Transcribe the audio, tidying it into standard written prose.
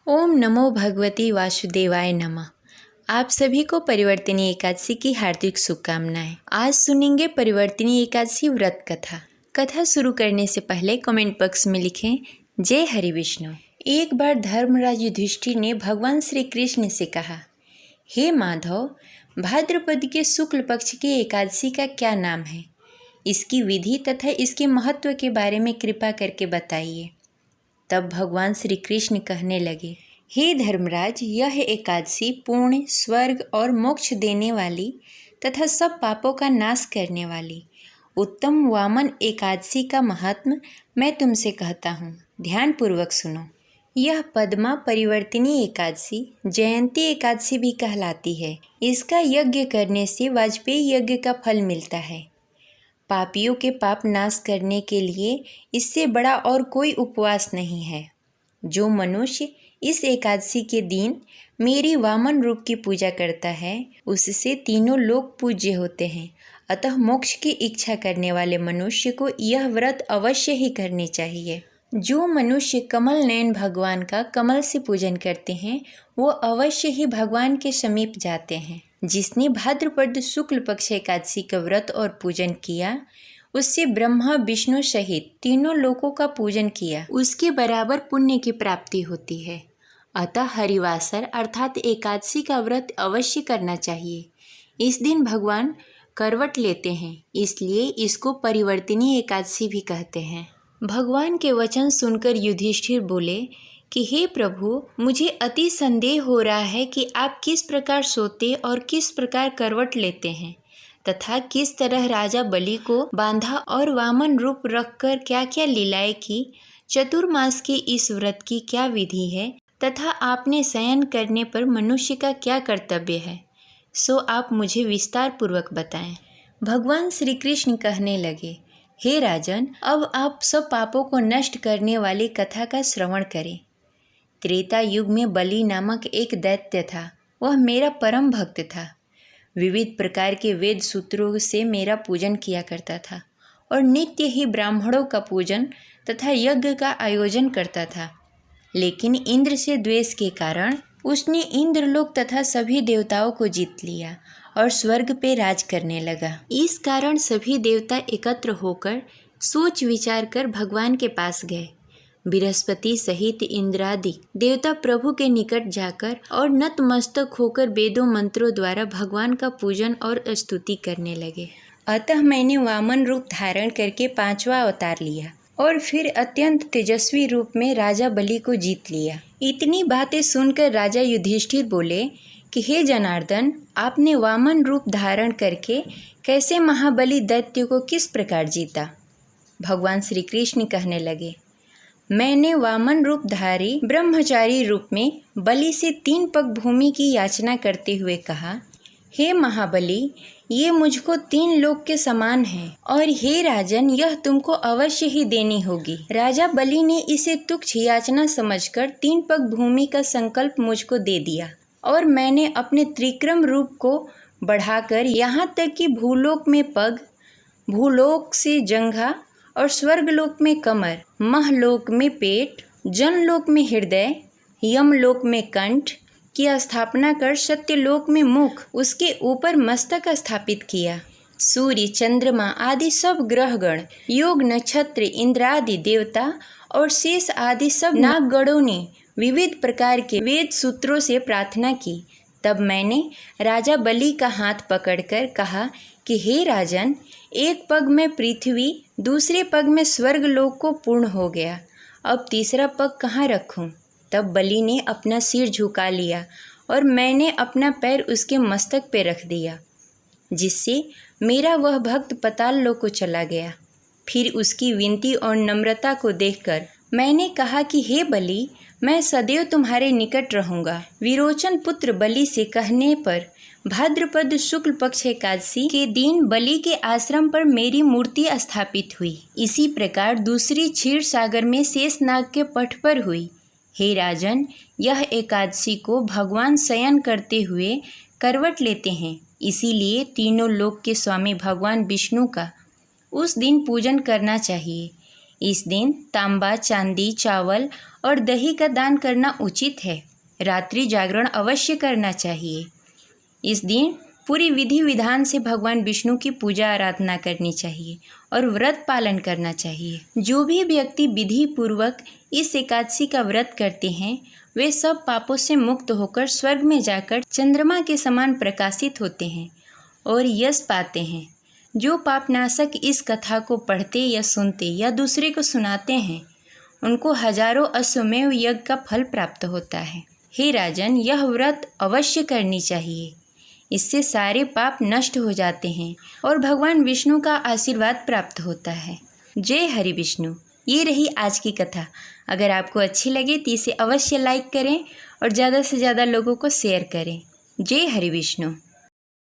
ओम नमो भगवती वासुदेवाय नमः। आप सभी को परिवर्तिनी एकादशी की हार्दिक शुभकामनाएं। आज सुनेंगे परिवर्तिनी एकादशी व्रत कथा। कथा शुरू करने से पहले कमेंट बॉक्स में लिखें जय हरि विष्णु। एक बार धर्मराज युधिष्ठिर ने भगवान श्री कृष्ण से कहा, हे माधव, भाद्रपद के शुक्ल पक्ष की एकादशी का क्या नाम है? इसकी विधि तथा इसके महत्व के बारे में कृपा करके बताइए। तब भगवान श्री कृष्ण कहने लगे, हे धर्मराज, यह एकादशी पुण्य, स्वर्ग और मोक्ष देने वाली तथा सब पापों का नाश करने वाली उत्तम वामन एकादशी का महात्म मैं तुमसे कहता हूँ। ध्यानपूर्वक सुनो। यह पद्मा परिवर्तिनी एकादशी जयंती एकादशी भी कहलाती है। इसका यज्ञ करने से वाजपेयी यज्ञ का फल मिलता है। पापियों के पाप नाश करने के लिए इससे बड़ा और कोई उपवास नहीं है। जो मनुष्य इस एकादशी के दिन मेरी वामन रूप की पूजा करता है, उससे तीनों लोग पूज्य होते हैं। अतः मोक्ष की इच्छा करने वाले मनुष्य को यह व्रत अवश्य ही करनी चाहिए। जो मनुष्य कमल नयन भगवान का कमल से पूजन करते हैं, वो अवश्य ही भगवान के समीप जाते हैं। जिसने भाद्रपद शुक्ल पक्ष एकादशी का व्रत और पूजन किया, उससे ब्रह्मा विष्णु सहित तीनों लोकों का पूजन किया, उसके बराबर पुण्य की प्राप्ति होती है। अतः हरिवासर अर्थात एकादशी का व्रत अवश्य करना चाहिए। इस दिन भगवान करवट लेते हैं, इसलिए इसको परिवर्तिनी एकादशी भी कहते हैं। भगवान के वचन सुनकर युधिष्ठिर बोले कि हे प्रभु, मुझे अति संदेह हो रहा है कि आप किस प्रकार सोते और किस प्रकार करवट लेते हैं तथा किस तरह राजा बलि को बांधा और वामन रूप रखकर क्या क्या लीलाएं की। चतुर्मास के इस व्रत की क्या विधि है तथा आपने शयन करने पर मनुष्य का क्या कर्तव्य है, सो आप मुझे विस्तार पूर्वक बताएं। भगवान श्री कृष्ण कहने लगे, हे राजन, अब आप सब पापों को नष्ट करने वाली कथा का श्रवण करें। त्रेता युग में बलि नामक एक दैत्य था। वह मेरा परम भक्त था। विविध प्रकार के वेद सूत्रों से मेरा पूजन किया करता था और नित्य ही ब्राह्मणों का पूजन तथा यज्ञ का आयोजन करता था। लेकिन इंद्र से द्वेष के कारण उसने इंद्रलोक तथा सभी देवताओं को जीत लिया और स्वर्ग पे राज करने लगा। इस कारण सभी देवता एकत्र होकर सोच विचार कर भगवान के पास गए। बृहस्पति सहित इंद्रादि देवता प्रभु के निकट जाकर और नतमस्तक होकर वेदों मंत्रों द्वारा भगवान का पूजन और स्तुति करने लगे। अतः मैंने वामन रूप धारण करके 5वां अवतार लिया और फिर अत्यंत तेजस्वी रूप में राजा बलि को जीत लिया। इतनी बातें सुनकर राजा युधिष्ठिर बोले कि हे जनार्दन, आपने वामन रूप धारण करके कैसे महाबली दैत्य को किस प्रकार जीता? भगवान श्री कृष्ण कहने लगे, मैंने वामन रूपधारी ब्रह्मचारी रूप में बलि से 3 पग भूमि की याचना करते हुए कहा, हे महाबली, ये मुझको 3 लोक के समान है और हे राजन, यह तुमको अवश्य ही देनी होगी। राजा बलि ने इसे तुच्छ याचना समझकर 3 पग भूमि का संकल्प मुझको दे दिया और मैंने अपने त्रिक्रम रूप को बढ़ाकर यहाँ तक कि भूलोक में पग, भूलोक से जंघा और स्वर्गलोक में कमर, महलोक में पेट, जनलोक में हृदय, यमलोक में कंठ की स्थापना कर सत्यलोक में मुख, उसके ऊपर मस्तक स्थापित किया। सूर्य, चंद्रमा आदि सब ग्रहगण, योग नक्षत्र, इंद्रादि देवता और शेष आदि सब नागगणों ने विविध प्रकार के वेद सूत्रों से प्रार्थना की। तब मैंने राजा बलि का हाथ पकड़कर कहा कि हे राजन, एक पग में पृथ्वी, दूसरे पग में स्वर्गलोक को पूर्ण हो गया। अब तीसरा पग कहाँ रखूं? तब बलि ने अपना सिर झुका लिया और मैंने अपना पैर उसके मस्तक पे रख दिया, जिससे मेरा वह भक्त पाताल लोक को चला गया। फिर उसकी विनती और नम्रता को देखकर मैंने कहा कि हे बलि, मैं सदैव तुम्हारे निकट रहूँगा। विरोचन पुत्र बलि से कहने पर भाद्रपद शुक्ल पक्ष एकादशी के दिन बलि के आश्रम पर मेरी मूर्ति स्थापित हुई। इसी प्रकार दूसरी क्षीर सागर में शेषनाग के पट पर हुई। हे राजन, यह एकादशी को भगवान शयन करते हुए करवट लेते हैं, इसीलिए तीनों लोक के स्वामी भगवान विष्णु का उस दिन पूजन करना चाहिए। इस दिन तांबा, चांदी, चावल और दही का दान करना उचित है। रात्रि जागरण अवश्य करना चाहिए। इस दिन पूरी विधि विधान से भगवान विष्णु की पूजा आराधना करनी चाहिए और व्रत पालन करना चाहिए। जो भी व्यक्ति विधि पूर्वक इस एकादशी का व्रत करते हैं वे सब पापों से मुक्त होकर स्वर्ग में जाकर चंद्रमा के समान प्रकाशित होते हैं और यश पाते हैं। जो पापनाशक इस कथा को पढ़ते या सुनते या दूसरे को सुनाते हैं उनको हजारों अश्वमेध यज्ञ का फल प्राप्त होता है। हे राजन, यह व्रत अवश्य करनी चाहिए। इससे सारे पाप नष्ट हो जाते हैं और भगवान विष्णु का आशीर्वाद प्राप्त होता है। जय हरि विष्णु। ये रही आज की कथा। अगर आपको अच्छी लगे तो इसे अवश्य लाइक करें और ज़्यादा से ज़्यादा लोगों को शेयर करें। जय हरि विष्णु।